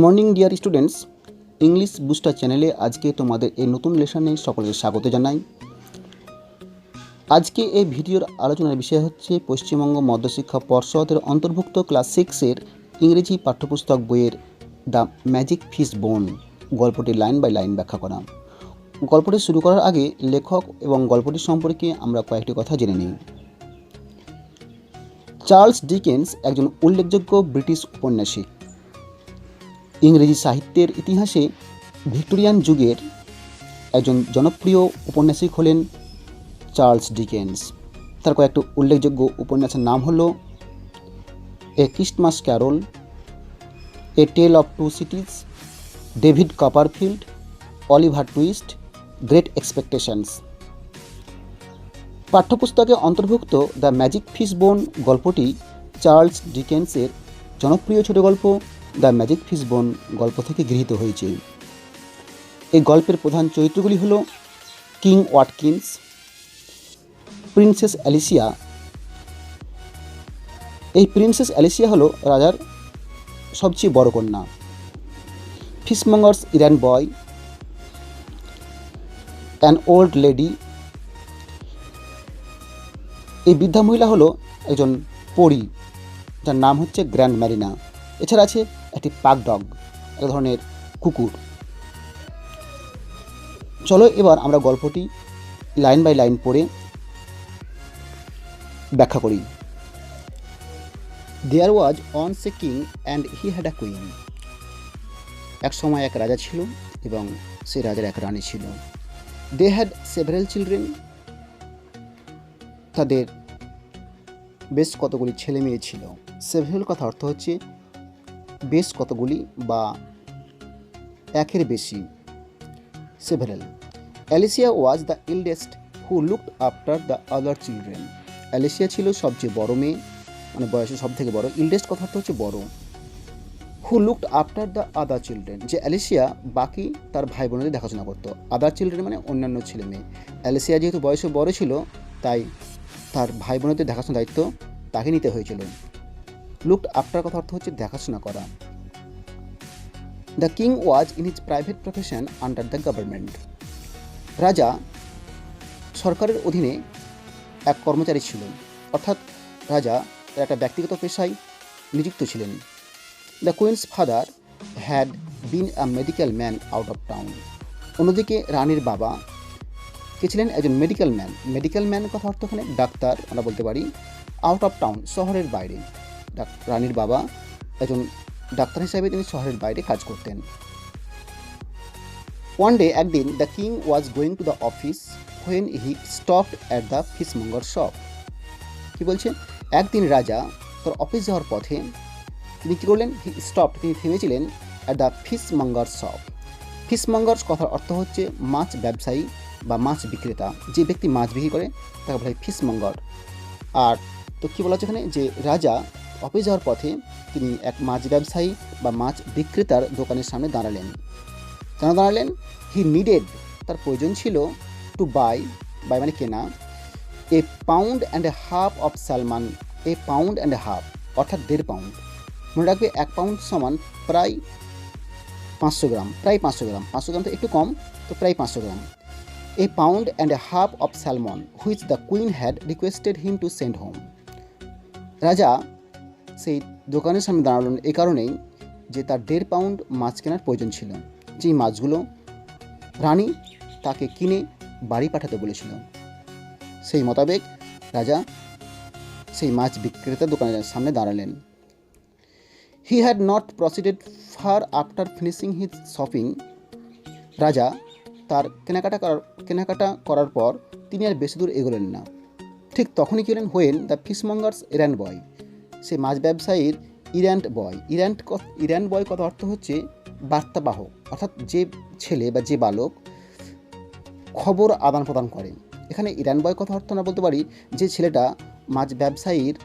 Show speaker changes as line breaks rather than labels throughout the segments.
Morning dear students, English booster চ্যানেলে আজকে তোমাদের এই নতুন লেসনে সকলকে স্বাগত জানাই। আজকে এই ভিডিওর আলোচনার বিষয় হচ্ছে পশ্চিমবঙ্গ মধ্যশিক্ষা পর্ষদের অন্তর্ভুক্ত ক্লাস 6-এর ইংরেজি পাঠ্যপুস্তক বইয়ের দ্য ম্যাজিক ফিশ বোন গল্পটি লাইন বাই লাইন ব্যাখ্যা করা। গল্পটি শুরু করার আগে লেখক এবং গল্পটি সম্পর্কে আমরা কয়েকটি কথা জেনে নিই। চার্লস ডিকেন্স একজন উল্লেখযোগ্য ব্রিটিশ ঔপন্যাসিক। ইংরেজি সাহিত্যের ইতিহাসে ভিক্টোরিয়ান যুগের একজন জনপ্রিয় উপন্যাসিক হলেন চার্লস ডিকেন্স। তার কয়েকটি উল্লেখযোগ্য উপন্যাসের নাম হল a Christmas carol, a tale of two cities, David Copperfield, Oliver Twist, Great Expectations. পাঠ্যপুস্তকে অন্তর্ভুক্ত দ্য ম্যাজিক ফিশ বোন গল্পটি চার্লস ডিকেন্সের জনপ্রিয় ছোট গল্প দ্য ম্যাজিক ফিশ বোন গল্প থেকে গৃহীত হয়েছে। এই গল্পের প্রধান চরিত্রগুলি হল কিং ওয়াটকিন্স, প্রিন্সেস অ্যালিসিয়া। এই প্রিন্সেস অ্যালিসিয়া হলো রাজার সবচেয়ে বড় কন্যা। Fishmonger's errand boy, an old lady. এই বৃদ্ধা মহিলা হলো একজন পরী, যার নাম হচ্ছে গ্র্যান্ড ম্যারিনা। এছাড়া আছে একটি পাক ডগ, এক ধরনের কুকুর। চলো এবার আমরা গল্পটি লাইন বাই লাইন পড়ে ব্যাখ্যা করি। There was once a king and he had a queen. এক সময় এক রাজা ছিল এবং সেই রাজার এক রানী ছিল। They had several children. তাদের বেশ কতগুলি ছেলে মেয়ে ছিল। সেভারেল কথা অর্থ হচ্ছে বেশ কতগুলি বা একের বেশি, several. Alicia was the eldest who looked after the other children. Alicia ছিল সবচেয়ে বড় মেয়ে, মানে বয়সে সব থেকে বড়। এল্ডেস্ট কথা অর্থ হচ্ছে বড়। Who looked after the other children, যে অ্যালিসিয়া বাকি তার ভাই বোনেদের দেখাশোনা করতো। আদার চিলড্রেন মানে অন্যান্য ছেলে মেয়ে। অ্যালিসিয়া যেহেতু বয়সে বড় ছিল, তাই তার ভাই বোনেদের দেখাশোনার দায়িত্ব তাকে নিতে হয়েছিল। লুকড আফটার কথা অর্থ হচ্ছে দেখাশোনা করা। The king was in his private profession under the government. রাজা সরকারের অধীনে এক কর্মচারী ছিল, অর্থাৎ রাজা একটা ব্যক্তিগত পেশায় নিযুক্ত ছিলেন। The queen's father had been a medical man out of town. অন্যদিকে রানীর বাবা কে ছিলেন একজন মেডিকেল ম্যান। মেডিকেল ম্যান কথা অর্থ এখানে ডাক্তার আমরা বলতে পারি। আউট অফ টাউন শহরের বাইরে। রানীর বাবা একজন ডাক্তার হিসাবে তিনি শহরের বাইরে কাজ করতেন। ওয়ান ডে, একদিন, the king was going to the office when he stopped at the fishmonger shop. কী বলছে? একদিন রাজা তার অফিস যাওয়ার পথে তিনি কী করলেন? হি স্টপড, তিনি থেমেছিলেন অ্যাট দ্য ফিশমঙ্গার শপ। ফিশমঙ্গার্স কথার অর্থ হচ্ছে মাছ ব্যবসায়ী বা মাছ বিক্রেতা। যে ব্যক্তি মাছ বিক্রি করে তাকে বলা হয় ফিশমঙ্গার। আর তো কী বলা হচ্ছে এখানে? যে রাজা অফিস যাওয়ার পথে তিনি এক মাছ ব্যবসায়ী বা মাছ বিক্রেতার দোকানের সামনে দাঁড়ালেন। কেন দাঁড়ালেন? হি নিডেড, তার প্রয়োজন ছিল, টু বাই, বাই মানে কেনা, এ pound and a half of salmon. A pound and a half অর্থাৎ 1.5 পাউন্ড। মনে রাখবে 1 পাউন্ড সমান প্রায় 500 গ্রাম। প্রায় 500 গ্রাম, 500 গ্রাম তো একটু কম, তো প্রায় 500 গ্রাম। A pound and a half of salmon which the queen had requested him to send home. রাজা সেই দোকানের সামনে দাঁড়ালেন এই কারণেই যে তার 1.5 পাউন্ড মাছ কেনার প্রয়োজন ছিল, যেই মাছগুলো রানী তাকে কিনে বাড়ি পাঠাতে বলেছিল। সেই মোতাবেক রাজা সেই মাছ বিক্রেতার দোকানের সামনে দাঁড়ালেন। He had not proceeded far after finishing his shopping. রাজা তার কেনাকাটা করার পর তিনি আর বেশি দূর এগোলেন না। ঠিক তখনই কি হলেন? হোয়েন দ্য ফিশমঙ্গার্স এরান্ড বয়, সে মাছ ব্যবসায়ীর ইরান্ড বয়। ইরান্ড বয় কথা অর্থ হচ্ছে বার্তাবাহক, অর্থাৎ যে ছেলে বা যে বালক খবর আদান প্রদান করে। এখানে ইরান বয় কথা অর্থ আমরা বলতে পারি যে ছেলেটা মাছ ব্যবসায়ীর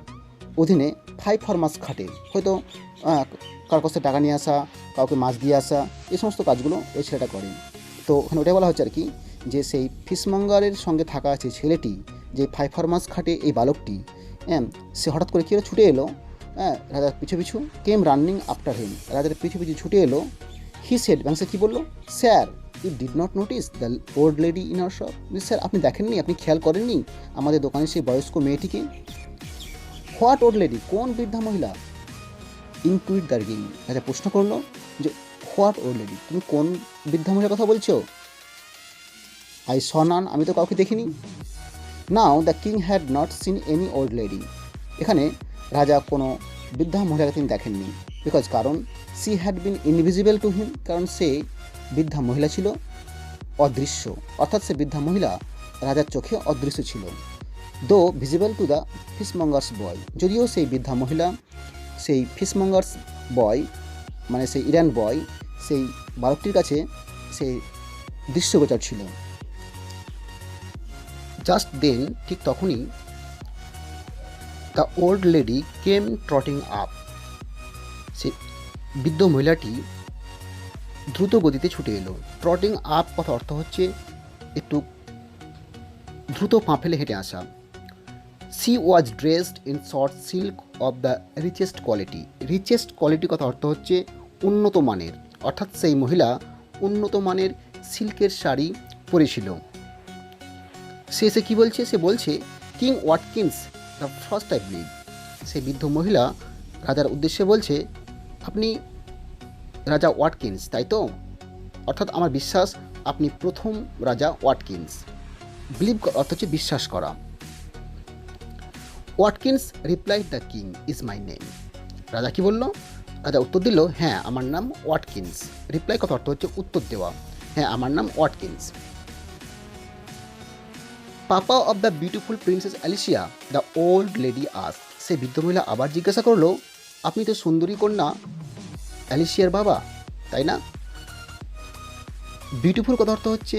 অধীনে 5 মাস খাটে। হয়তো কার কাছে টাকা নিয়ে আসা, কাউকে মাছ দিয়ে আসা, এই সমস্ত কাজগুলো ওই ছেলেটা করে। তো ওখানে ওটাই বলা হচ্ছে আর কি, যে সেই ফিশমঙ্গারের সঙ্গে থাকা আছে ছেলেটি, যে 5 মাস খাটে এই বালকটি, সে হঠাৎ করে কী হলো? ছুটে এলো হ্যাঁ, রাজার পিছু পিছু কেম রানিং আফটার হিম, রাজার পিছু পিছু ছুটে এলো। হি সেড, এবং সে কী বললো, sir you did not notice the old lady in our shop, sir আপনি দেখেননি, আপনি খেয়াল করেননি আমাদের দোকানের সেই বয়স্ক মেয়েটিকে। হোয়াট ওল্ড লেডি, কোন বৃদ্ধা মহিলা? ইনকুইড দ্য কিং, রাজা প্রশ্ন করলো যে হোয়াট ওল্ড লেডি, তুমি কোন বৃদ্ধা মহিলার কথা বলছো? আই স নান, আমি তো কাউকে দেখিনি। Now the king had not seen any old lady, এখানে রাজা কোনো বৃদ্ধা মহিলাকে তিনি দেখেননি। বিকজ, কারণ she had been invisible to him, কারণ সে বৃদ্ধা মহিলা ছিল অদৃশ্য, অর্থাৎ সে বৃদ্ধা মহিলা রাজার চোখে অদৃশ্য ছিল। দো ভিজিবল টু দ্য ফিশমঙ্গার্স বয়, যদিও সেই বৃদ্ধা মহিলা সেই ফিশমঙ্গার্স বয় মানে সেই ইরান বয় সেই বালকটির কাছে সেই দৃশ্যগোচর ছিল। জাস্ট দেন, ঠিক তখনই the old lady came trotting up, সে বৃদ্ধ মহিলাটি দ্রুত গতিতে ছুটে এলো। ট্রটিং আপ কথা অর্থ হচ্ছে একটু দ্রুত পা ফেলে হেঁটে আসা। C was dressed in short silk of the richest quality, richest quality কথা অর্থ হচ্ছে উন্নত মানের, অর্থাৎ সেই মহিলা উন্নত মানের সিল্কের শাড়ি পরেছিল। সে কী বলছে, সে বলছে king Watkins the first I believe, সেই বৃদ্ধ মহিলা রাজার উদ্দেশ্যে বলছে আপনি রাজা ওয়াটকিন্স, তাই তো? অর্থাৎ আমার বিশ্বাস আপনি প্রথম রাজা ওয়াটকিন্স। বিলিভ অর্থ হচ্ছে বিশ্বাস করা। Watkins replied the king is my name, রাজা কি বলল? রাজা উত্তর দিল হ্যাঁ আমার নাম ওয়াটকিন্স। রিপ্লাই কথা অর্থ হচ্ছে উত্তর দেওয়া, হ্যাঁ আমার নাম Watkins. Papa of the beautiful princess Alicia, the old lady আস, সে বৃদ্ধ মহিলা আবার জিজ্ঞাসা করলো আপনি তো সুন্দরী কন্যা অ্যালিসিয়ার বাবা, তাই না? বিউটিফুল কথা অর্থ হচ্ছে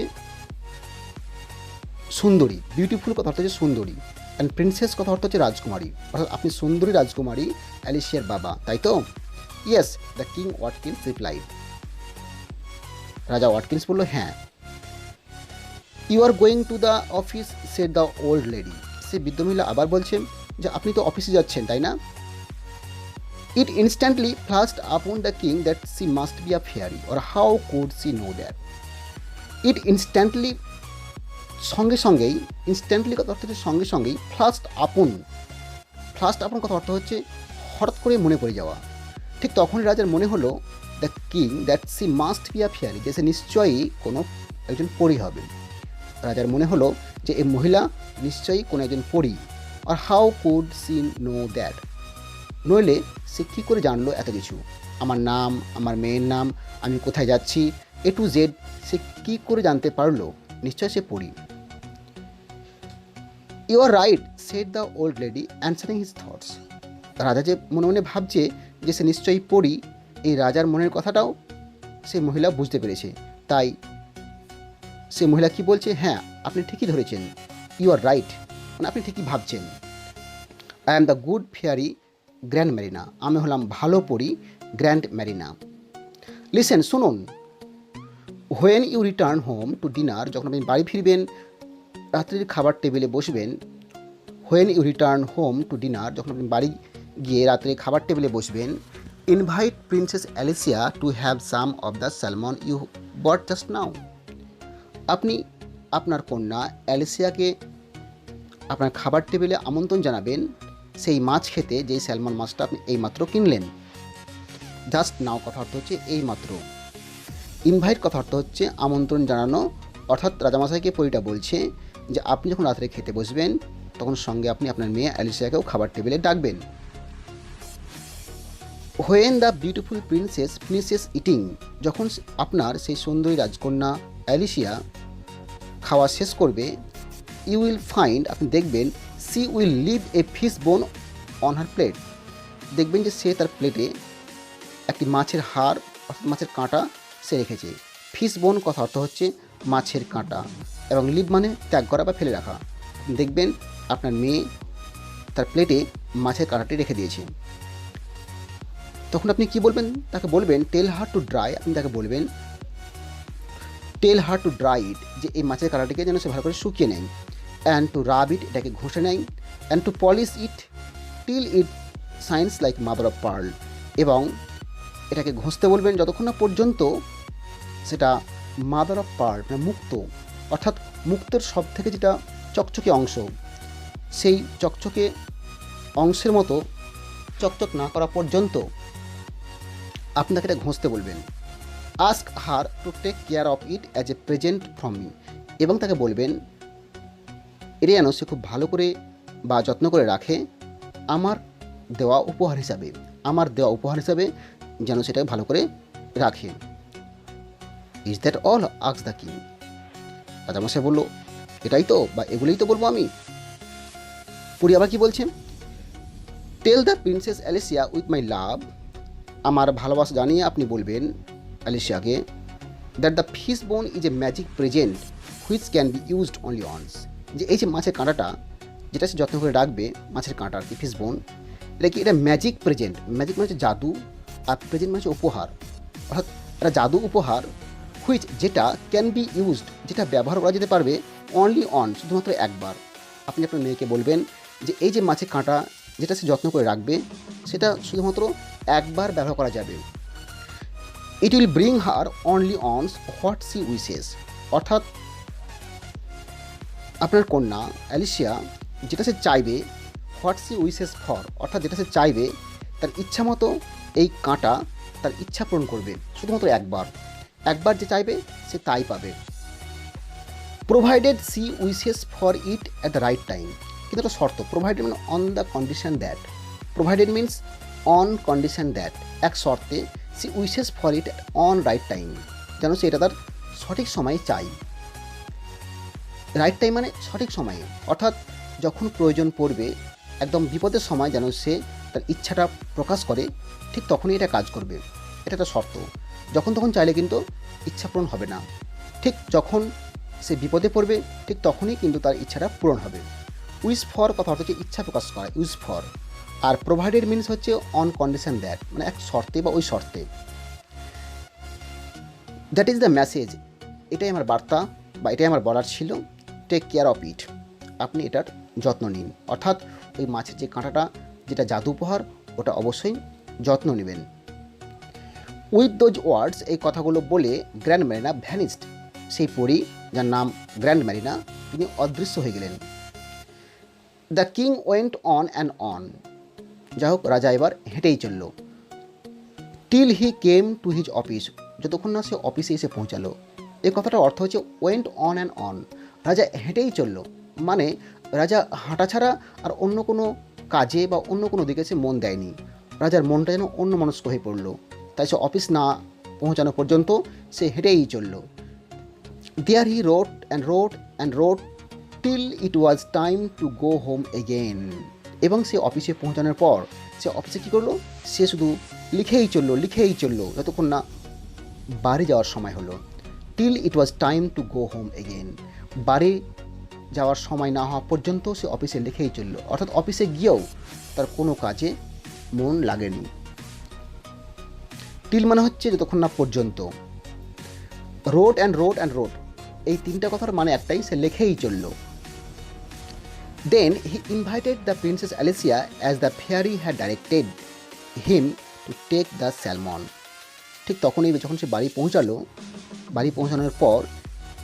সুন্দরী, বিউটিফুল কথা অর্থ হচ্ছে সুন্দরী, অ্যান্ড প্রিন্সেস কথা অর্থ হচ্ছে রাজকুমারী, অর্থাৎ আপনি সুন্দরী রাজকুমারী অ্যালিসিয়ার বাবা, তাই তো? Yes, the king Watkins replied, রাজা ওয়াটকিন্স বলল হ্যাঁ। You are going to the office said the old lady, সে বৃদ্ধ মহিলা আবার বলছেন যে আপনি তো অফিসে যাচ্ছেন, তাই না? ইট instantly flushed upon the king that she must be a fairy, or how could she know that. It instantly, সঙ্গে সঙ্গেই, ইনস্ট্যান্টলি কথা অর্থ হচ্ছে সঙ্গে সঙ্গেই, ফ্লাশড আপন কথা অর্থ হচ্ছে হঠাৎ করে মনে পড়ে যাওয়া। ঠিক তখনই রাজার মনে হলো the king that she must be a fairy, যে সে নিশ্চয়ই কোনো একজন পরী হবে। রাজার মনে হলো যে এই মহিলা নিশ্চয়ই কোনো একজন পরী। আর how could she know that, নইলে সে কী করে জানলো এত কিছু, আমার নাম, আমার মেয়ের নাম, আমি কোথায় যাচ্ছি, এ টু জেড সে কী করে জানতে পারলো? নিশ্চয় সে পড়ি। You are right said the old lady answering his thoughts, রাজা যে মনে মনে ভাবছে যে সে নিশ্চয়ই পড়ি, এই রাজার মনের কথাটাও সে মহিলা বুঝতে পেরেছে। তাই সে মহিলা কি বলছে, হ্যাঁ আপনি ঠিকই ধরেছেন, ইউ আর রাইট, মানে আপনি ঠিকই ভাবছেন। I am the good fairy Grand Marina, আমি হলাম ভালো পড়ি গ্র্যান্ড ম্যারিনা। লিসেন, শুনুন, when you return home to dinner, যখন আপনি বাড়ি ফিরবেন, রাত্রির খাবার টেবিলে বসবেন। When you return home to dinner, যখন আপনি বাড়ি গিয়ে রাত্রে খাবার টেবিলে বসবেন। Invite Princess Alicia to have some of the salmon you bought just now, আপনি আপনার কন্যা অ্যালিসিয়াকে আপনার খাবার টেবিলে আমন্ত্রণ জানাবেন সেই মাছ খেতে, যেই স্যালমন মাছটা আপনি এইমাত্র কিনলেন। জাস্ট নাও কথা অর্থ হচ্ছে এইমাত্র। ইনভাইট কথা অর্থ হচ্ছে আমন্ত্রণ জানানো, অর্থাৎ রাজামশাইকে পরীটা বলছে যে আপনি যখন রাত্রে খেতে বসবেন তখন সঙ্গে আপনি আপনার মেয়ে অ্যালিসিয়াকেও খাবার টেবিলে ডাকবেন। When the beautiful princess finishes eating, যখন আপনার সেই সুন্দরী রাজকন্যা অ্যালিসিয়া খাওয়া শেষ করবে, ইউ উইল ফাইন্ড, আপনি দেখবেন, she will leave a fish bone on her plate, দেখবেন যে সে তার প্লেটে একটি মাছের হাড় অর্থাৎ মাছের কাঁটা সে রেখেছে। ফিশ বোন কথা অর্থ হচ্ছে মাছের কাঁটা, এবং লিভ মানে ত্যাগ করা বা ফেলে রাখা। দেখবেন আপনার মেয়ে তার প্লেটে মাছের কাঁটাটি রেখে দিয়েছে। তখন আপনি কি বলবেন? তাকে বলবেন টেল হার টু ড্রাই, আপনি তাকে বলবেন টেল হার টু ড্রাই ইট, যে এই মাছের কাঁটাটিকে যেন সে ভালো করে শুকিয়ে নেয়। অ্যান্ড টু রাব ইট, এটাকে ঘষে নেয়। And to polish it till it shines like mother of pearl, এবং এটাকে ঘষতে বলবেন যতক্ষণ না পর্যন্ত সেটা মাদার অফ পার্ল মানে মুক্ত, অর্থাৎ মুক্তের সব থেকে যেটা চকচকে অংশ, সেই চকচকে অংশের মতো চকচক না করা পর্যন্ত আপনাকে এটা ঘষতে বলবেন। Ask her to take care of it as a present from me, এবং তাকে বলবেন এটা যেন সে খুব ভালো করে বা যত্ন করে রাখে আমার দেওয়া উপহার হিসাবে, যেন সেটাকে ভালো করে রাখে। Is that all ask the king, রাজামশাই বলল এটাই তো, বা এগুলোই তো বলবো আমি। পুরি আবার কি বলছে, tell the princess Alicia with my love, আমার ভালোবাসা জানিয়ে আপনি বলবেন অ্যালিসিয়াকে, that the fish bone is a magic present which can be used only once, যে এই যে মাছের কাঁটাটা যেটা সে যত্ন করে রাখবে, মাছের কাঁটা আর কি, ফিশ বোন, এটা ম্যাজিক প্রেজেন্ট, ম্যাজিক মানে হচ্ছে জাদু, আর প্রেজেন্ট মানে হচ্ছে উপহার, অর্থাৎ একটা জাদু উপহার, হুইচ যেটা ক্যান বি ইউজড যেটা ব্যবহার করা যেতে পারবে, অনলি অন শুধুমাত্র একবার। আপনি আপনার মেয়েকে বলবেন যে এই যে মাছের কাঁটা যেটা সে যত্ন করে রাখবে সেটা শুধুমাত্র একবার ব্যবহার করা যাবে। It will bring her only once what she wishes, অর্থাৎ আপনার কন্যা অ্যালিসিয়া যেটা সে চাইবে, হোয়াট সি উইসেস ফর, অর্থাৎ যেটা সে চাইবে তার ইচ্ছা মতো এই কাঁটা তার ইচ্ছা পূরণ করবে শুধুমাত্র একবার যে চাইবে সে তাই পাবে। Provided she wishes for it at the right time, কিন্তু একটা শর্ত, প্রোভাইডেড মানে on the condition that, provided means on condition that, এক শর্তে, she wishes for it on right time, যেন সে এটা তার সঠিক সময়ে চাই। রাইট টাইম মানে সঠিক সময়ে, অর্থাৎ যখন প্রয়োজন পড়বে, একদম বিপদের সময় যেন সে তার ইচ্ছাটা প্রকাশ করে, ঠিক তখনই এটা কাজ করবে, এটা একটা শর্ত। যখন তখন চাইলে কিন্তু ইচ্ছা পূরণ হবে না, ঠিক যখন সে বিপদে পড়বে ঠিক তখনই কিন্তু তার ইচ্ছাটা পূরণ হবে। উইশ ফর কথা অর্থ হচ্ছে ইচ্ছা প্রকাশ করা, use for, R provided means হচ্ছে অন কন্ডিশন দ্যাট, মানে এক শর্তে বা ওই শর্তে। দ্যাট ইজ দ্য মেসেজ, এটাই আমার বার্তা বা এটাই আমার বলার ছিল। টেক কেয়ার অফ ইট, আপনি এটার যত্ন নিন, অর্থাৎ ওই মাছের যে কাঁটাটা যেটা জাদু উপহার ওটা অবশ্যই যত্ন নেবেন। উইথ দোজ ওয়ার্ডস, এই কথাগুলো বলে গ্র্যান্ড ম্যারিনা ভ্যানিসড, সেই পরী যার নাম গ্র্যান্ড ম্যারিনা তিনি অদৃশ্য হয়ে গেলেন। The king went on and on, যাই হোক রাজা এবার হেঁটেই চলল। Till he came to his office, যতক্ষণ না সে অফিসে এসে পৌঁছালো। এই কথাটার অর্থ হচ্ছে ওয়েন্ট অন অ্যান্ড অন, রাজা হেঁটেই চলল, মানে রাজা হাঁটা ছাড়া আর অন্য কোনো কাজে বা অন্য কোনো দিকে সে মন দেয়নি, রাজার মনটা যেন অন্য মনস্ক হয়ে পড়ল, তাই সে অফিস না পৌঁছানো পর্যন্ত সে হেঁটেই চলল। There he wrote and wrote and wrote till it was time to go home again, এবং সে অফিসে পৌঁছানোর পর সে অফিসে কী করলো, সে শুধু লিখেই চললো যতক্ষণ না বাড়ি যাওয়ার সময় হলো। Till it was time to go home again, বাড়ি যাওয়ার সময় না হওয়া পর্যন্ত সে অফিসে লিখেই চললো, অর্থাৎ অফিসে গিয়েও তার কোনো কাজে মন লাগেনি। টিল মানে হচ্ছে যতক্ষণ না পর্যন্ত, wrote and wrote and wrote, এই তিনটা কথার মানে একটাই, সে লিখেই চললো। Then he invited the princess Alicia as the fairy had directed him to take the salmon, ঠিক তখনই যখন সে বাড়ি পৌঁছানোর পর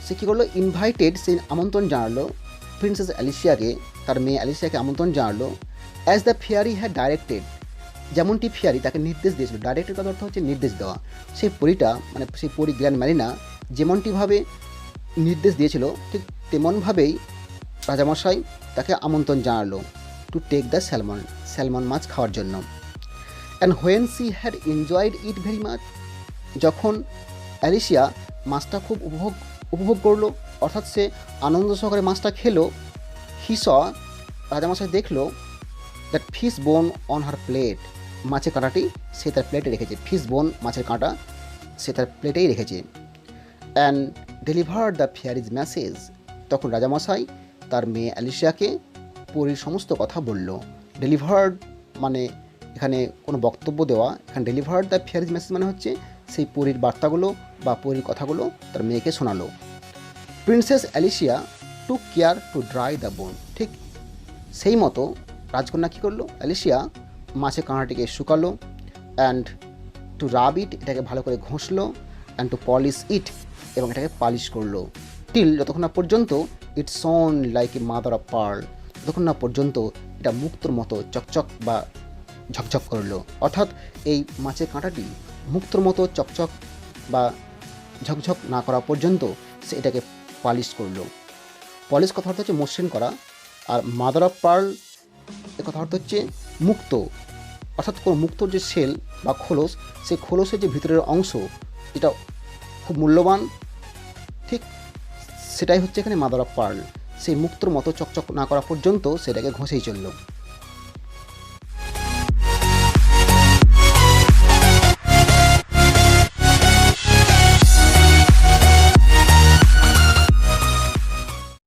সে কী করলো, ইনভাইটেড, সে আমন্ত্রণ জানালো প্রিন্সেস অ্যালিসিয়াকে, তার মেয়ে অ্যালিসিয়াকে আমন্ত্রণ জানালো, as the fairy had directed, যেমনটি ফেয়ারি তাকে নির্দেশ দিয়েছিল, ডাইরেক্টেড কথার অর্থ হচ্ছে নির্দেশ দেওয়া, সেই পরীটা মানে সেই পরী গ্র্যান্ড ম্যারিনা যেমনটিভাবে নির্দেশ দিয়েছিল ঠিক তেমনভাবেই রাজামশাই তাকে আমন্ত্রণ জানালো টু টেক দ্য স্যালমন মাছ খাওয়ার জন্য। And when she had enjoyed it very much, যখন অ্যালিসিয়া মাছটা খুব উপভোগ করলো, অর্থাৎ সে আনন্দ সহকারে মাছটা খেলো, হি স, রাজামশাই দেখলো, that fish bone on her plate, মাছের কাঁটাটি সে তার প্লেটে রেখেছে, ফিশ বোন মাছের কাঁটা সে তার প্লেটেই রেখেছে। অ্যান্ড ডেলিভার দ্য ফেয়ারিজ মেসেজ, তখন রাজামশাই তার মেয়ে অ্যালিসিয়াকে পরীর সমস্ত কথা বলল। ডেলিভার্ড মানে এখানে কোনো বক্তব্য দেওয়া, এখানে ডেলিভার্ড দ্য ফেয়ারিজ মেসেজ মানে হচ্ছে সেই পরীর বার্তাগুলো বা পরীর কথাগুলো তার মেয়েকে শোনালো। Princess Alicia took care to dry the bone, ঠিক সেই মতো রাজকন্যা কী করলো, অ্যালিসিয়া মাছের কাঁটাটিকে শুকালো, অ্যান্ড টু রাব ইট, এটাকে ভালো করে ঘষলো, অ্যান্ড টু পলিশ ইট, এবং এটাকে পালিশ করলো, টিল, যতক্ষণ না পর্যন্ত it's shone like a mother of pearl, যতক্ষণ না পর্যন্ত এটা মুক্তোর মতো চকচক বা ঝকঝক করলো। অর্থাৎ এই মাছের কাঁটাটি মুক্তোর মতো চকচক বা ঝকঝক না করা পর্যন্ত সে এটাকে পালিশ করলো। পলিশ কথা অর্থ হচ্ছে মসৃণ করা, আর মাদার অফ পার্ল এ কথা অর্থ হচ্ছে মুক্ত। অর্থাৎ কোনো মুক্তোর যে সেল বা খোলস, সেই খোলসের যে ভিতরের অংশ, এটা খুব মূল্যবান, ঠিক সেটাই হচ্ছে এখানে মাদার অফ পার্ল। সেই মুক্তোর মতো চকচক না করা পর্যন্ত সেটাকে ঘষেই চললো।